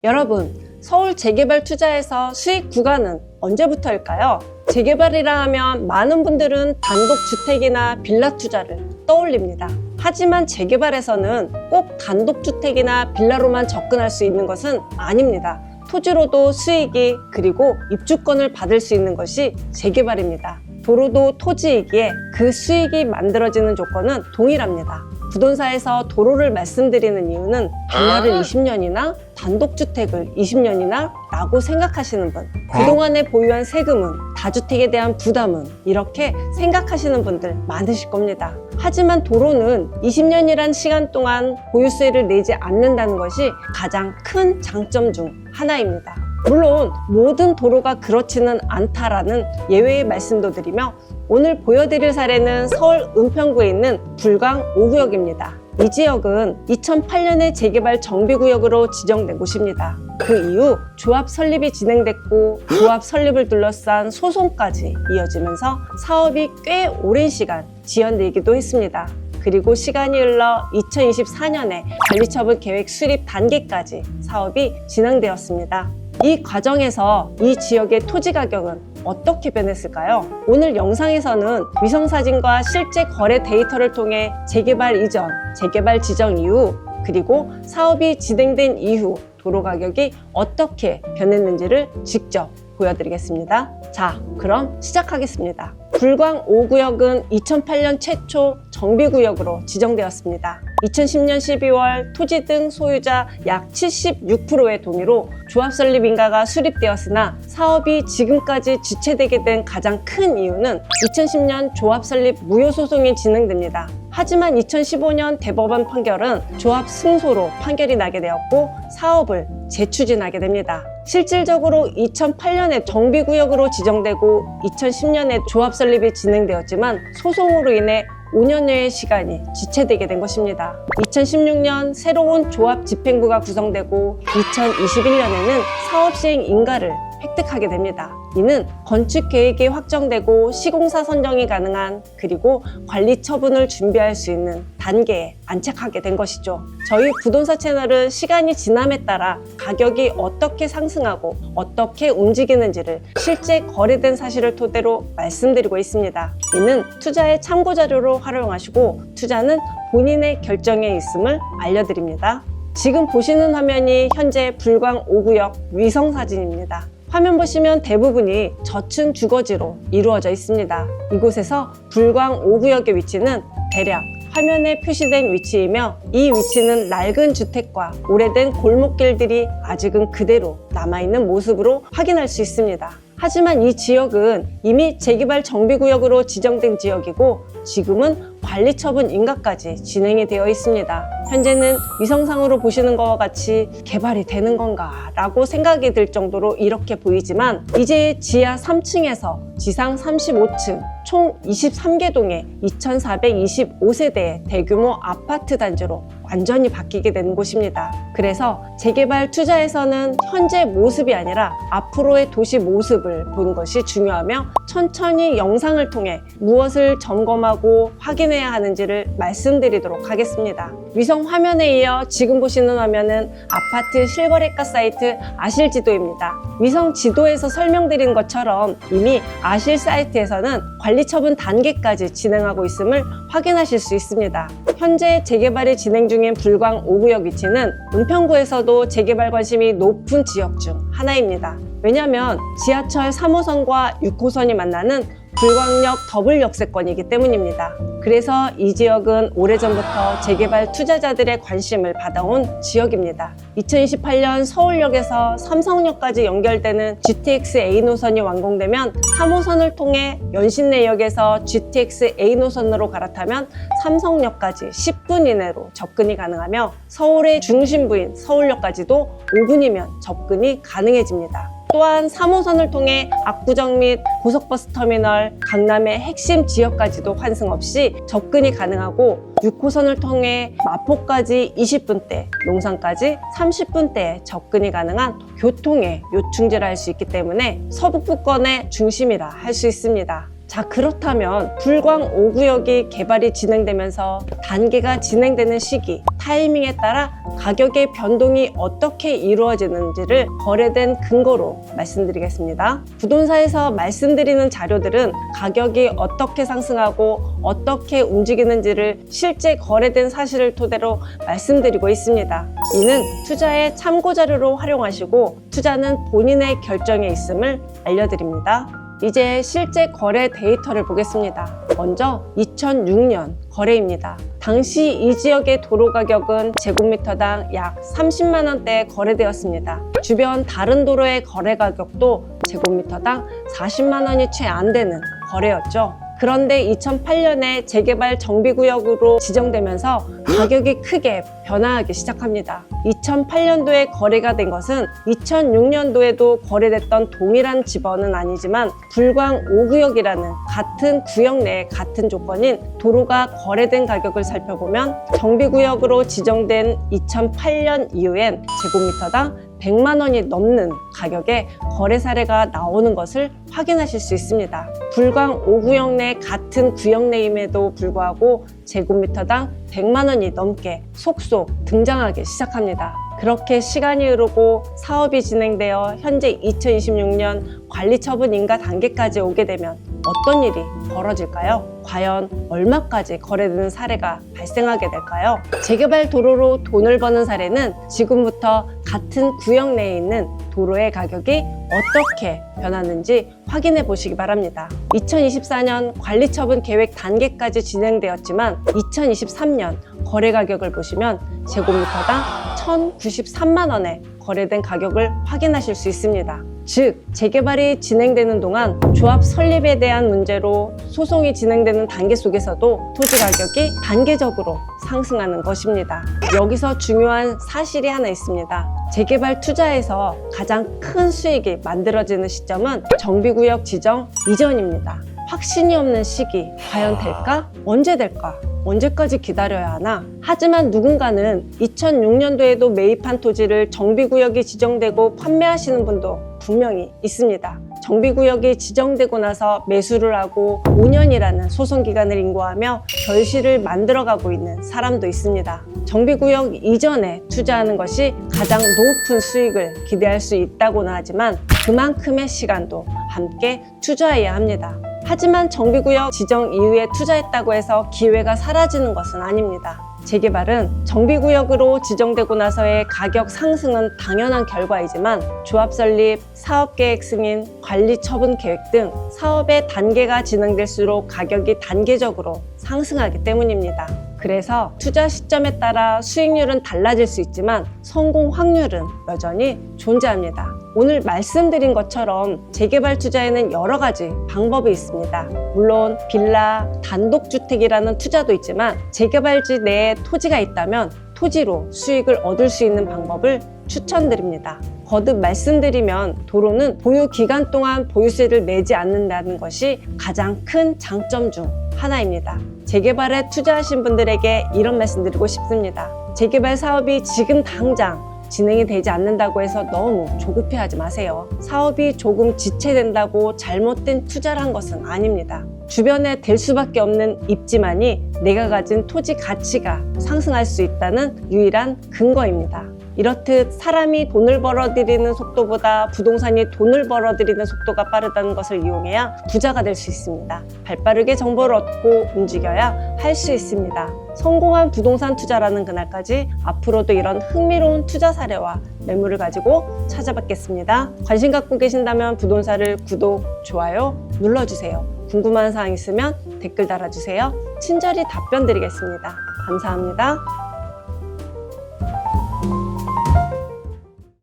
여러분, 서울 재개발 투자에서 수익 구간은 언제부터일까요? 재개발이라 하면 많은 분들은 단독주택이나 빌라 투자를 떠올립니다. 하지만 재개발에서는 꼭 단독주택이나 빌라로만 접근할 수 있는 것은 아닙니다. 토지로도 수익이 그리고 입주권을 받을 수 있는 것이 재개발입니다. 도로도 토지이기에 그 수익이 만들어지는 조건은 동일합니다. 부동산에서 도로를 말씀드리는 이유는 빌라를 20년이나 단독주택을 20년이나 라고 생각하시는 분, 그동안에 보유한 세금은, 다주택에 대한 부담은 이렇게 생각하시는 분들 많으실 겁니다. 하지만 도로는 20년이란 시간 동안 보유세를 내지 않는다는 것이 가장 큰 장점 중 하나입니다. 물론 모든 도로가 그렇지는 않다라는 예외의 말씀도 드리며, 오늘 보여드릴 사례는 서울 은평구에 있는 불광 5구역입니다. 이 지역은 2008년에 재개발 정비구역으로 지정된 곳입니다. 그 이후 조합 설립이 진행됐고, 조합 설립을 둘러싼 소송까지 이어지면서 사업이 꽤 오랜 시간 지연되기도 했습니다. 그리고 시간이 흘러 2024년에 관리처분 계획 수립 단계까지 사업이 진행되었습니다. 이 과정에서 이 지역의 토지 가격은 어떻게 변했을까요? 오늘 영상에서는 위성사진과 실제 거래 데이터를 통해 재개발 이전, 재개발 지정 이후, 그리고 사업이 진행된 이후 도로 가격이 어떻게 변했는지를 직접 보여드리겠습니다. 자, 그럼 시작하겠습니다. 불광 5구역은 2008년 최초 정비구역으로 지정되었습니다. 2010년 12월 토지 등 소유자 약 76%의 동의로 조합 설립 인가가 수립되었으나, 사업이 지금까지 지체되게 된 가장 큰 이유는 2010년 조합 설립 무효 소송이 진행됩니다. 하지만 2015년 대법원 판결은 조합 승소로 판결이 나게 되었고, 사업을 재추진하게 됩니다. 실질적으로 2008년에 정비구역으로 지정되고 2010년에 조합 설립이 진행되었지만, 소송으로 인해 5년여의 시간이 지체되게 된 것입니다. 2016년 새로운 조합 집행부가 구성되고 2021년에는 사업 시행 인가를 획득하게 됩니다. 이는 건축 계획이 확정되고 시공사 선정이 가능한, 그리고 관리 처분을 준비할 수 있는 단계에 안착하게 된 것이죠. 저희 부동산 채널은 시간이 지남에 따라 가격이 어떻게 상승하고 어떻게 움직이는지를 실제 거래된 사실을 토대로 말씀드리고 있습니다. 이는 투자의 참고 자료로 활용하시고, 투자는 본인의 결정에 있음을 알려드립니다. 지금 보시는 화면이 현재 불광 5구역 위성 사진입니다. 화면 보시면 대부분이 저층 주거지로 이루어져 있습니다. 이곳에서 불광 5구역의 위치는 대략 화면에 표시된 위치이며, 이 위치는 낡은 주택과 오래된 골목길들이 아직은 그대로 남아있는 모습으로 확인할 수 있습니다. 하지만 이 지역은 이미 재개발 정비구역으로 지정된 지역이고, 지금은 관리처분 인가까지 진행이 되어 있습니다. 현재는 위성상으로 보시는 것과 같이 개발이 되는 건가 라고 생각이 들 정도로 이렇게 보이지만, 이제 지하 3층에서 지상 35층 총 23개 동의 2425세대의 대규모 아파트 단지로 완전히 바뀌게 되는 곳입니다. 그래서 재개발 투자에서는 현재 모습이 아니라 앞으로의 도시 모습을 보는 것이 중요하며, 천천히 영상을 통해 무엇을 점검하고 확인해야 하는지를 말씀드리도록 하겠습니다. 위성 화면에 이어 지금 보시는 화면은 아파트 실거래가 사이트 아실지도입니다. 위성 지도에서 설명드린 것처럼 이미 아실 사이트에서는 관리처분 단계까지 진행하고 있음을 확인하실 수 있습니다. 현재 재개발이 진행 중인 불광 5구역 위치는 은평구에서도 재개발 관심이 높은 지역 중 하나입니다. 왜냐하면 지하철 3호선과 6호선이 만나는 불광역 더블 역세권이기 때문입니다. 그래서 이 지역은 오래전부터 재개발 투자자들의 관심을 받아온 지역입니다. 2028년 서울역에서 삼성역까지 연결되는 GTX A 노선이 완공되면 3호선을 통해 연신내역에서 GTX A 노선으로 갈아타면 삼성역까지 10분 이내로 접근이 가능하며, 서울의 중심부인 서울역까지도 5분이면 접근이 가능해집니다. 또한 3호선을 통해 압구정 및 고속버스 터미널, 강남의 핵심 지역까지도 환승 없이 접근이 가능하고, 6호선을 통해 마포까지 20분대, 농산까지 30분대에 접근이 가능한 교통의 요충지라 할 수 있기 때문에 서북부권의 중심이라 할 수 있습니다. 자, 그렇다면 불광 5구역이 개발이 진행되면서 단계가 진행되는 시기, 타이밍에 따라 가격의 변동이 어떻게 이루어지는지를 거래된 근거로 말씀드리겠습니다. 부동산에서 말씀드리는 자료들은 가격이 어떻게 상승하고 어떻게 움직이는지를 실제 거래된 사실을 토대로 말씀드리고 있습니다. 이는 투자의 참고 자료로 활용하시고 투자는 본인의 결정에 있음을 알려드립니다. 이제 실제 거래 데이터를 보겠습니다. 먼저 2006년 거래입니다. 당시 이 지역의 도로 가격은 제곱미터당 약 30만 원대에 거래되었습니다. 주변 다른 도로의 거래 가격도 제곱미터당 40만 원이 채 안 되는 거래였죠. 그런데 2008년에 재개발 정비구역으로 지정되면서 가격이 크게 변화하기 시작합니다. 2008년도에 거래가 된 것은 2006년도에도 거래됐던 동일한 지번은 아니지만 불광 5구역이라는 같은 구역 내에 같은 조건인 도로가 거래된 가격을 살펴보면 정비구역으로 지정된 2008년 이후엔 제곱미터당 100만 원이 넘는 가격에 거래 사례가 나오는 것을 확인하실 수 있습니다. 불광 5구역 내 같은 구역 내임에도 불구하고 제곱미터당 100만 원이 넘게 속속 등장하기 시작합니다. 그렇게 시간이 흐르고 사업이 진행되어 현재 2026년 관리처분 인가 단계까지 오게 되면 어떤 일이 벌어질까요? 과연 얼마까지 거래되는 사례가 발생하게 될까요? 재개발 도로로 돈을 버는 사례는 지금부터 같은 구역 내에 있는 도로의 가격이 어떻게 변하는지 확인해 보시기 바랍니다. 2024년 관리처분 계획 단계까지 진행되었지만 2023년 거래 가격을 보시면 제곱미터당 1,093만 원에 거래된 가격을 확인하실 수 있습니다. 즉, 재개발이 진행되는 동안 조합 설립에 대한 문제로 소송이 진행되는 단계 속에서도 토지 가격이 단계적으로 상승하는 것입니다. 여기서 중요한 사실이 하나 있습니다. 재개발 투자에서 가장 큰 수익이 만들어지는 시점은 정비구역 지정 이전입니다. 확신이 없는 시기, 과연 될까? 언제 될까? 언제까지 기다려야 하나? 하지만 누군가는 2006년도에도 매입한 토지를 정비구역이 지정되고 판매하시는 분도 분명히 있습니다. 정비구역이 지정되고 나서 매수를 하고 5년이라는 소송기간을 인고하며 결실을 만들어가고 있는 사람도 있습니다. 정비구역 이전에 투자하는 것이 가장 높은 수익을 기대할 수 있다고는 하지만 그만큼의 시간도 함께 투자해야 합니다. 하지만 정비구역 지정 이후에 투자했다고 해서 기회가 사라지는 것은 아닙니다. 재개발은 정비구역으로 지정되고 나서의 가격 상승은 당연한 결과이지만 조합 설립, 사업계획 승인, 관리 처분 계획 등 사업의 단계가 진행될수록 가격이 단계적으로 상승하기 때문입니다. 그래서 투자 시점에 따라 수익률은 달라질 수 있지만 성공 확률은 여전히 존재합니다. 오늘 말씀드린 것처럼 재개발 투자에는 여러 가지 방법이 있습니다. 물론 빌라, 단독주택이라는 투자도 있지만 재개발지 내에 토지가 있다면 토지로 수익을 얻을 수 있는 방법을 추천드립니다. 거듭 말씀드리면 도로는 보유 기간 동안 보유세를 내지 않는다는 것이 가장 큰 장점 중 하나입니다. 재개발에 투자하신 분들에게 이런 말씀 드리고 싶습니다. 재개발 사업이 지금 당장 진행이 되지 않는다고 해서 너무 조급해하지 마세요. 사업이 조금 지체된다고 잘못된 투자를 한 것은 아닙니다. 주변에 될 수밖에 없는 입지만이 내가 가진 토지 가치가 상승할 수 있다는 유일한 근거입니다. 이렇듯 사람이 돈을 벌어들이는 속도보다 부동산이 돈을 벌어들이는 속도가 빠르다는 것을 이용해야 부자가 될 수 있습니다. 발빠르게 정보를 얻고 움직여야 할 수 있습니다. 성공한 부동산 투자라는 그날까지 앞으로도 이런 흥미로운 투자 사례와 매물을 가지고 찾아뵙겠습니다. 관심 갖고 계신다면 부동산을 구독, 좋아요 눌러주세요. 궁금한 사항 있으면 댓글 달아주세요. 친절히 답변 드리겠습니다. 감사합니다.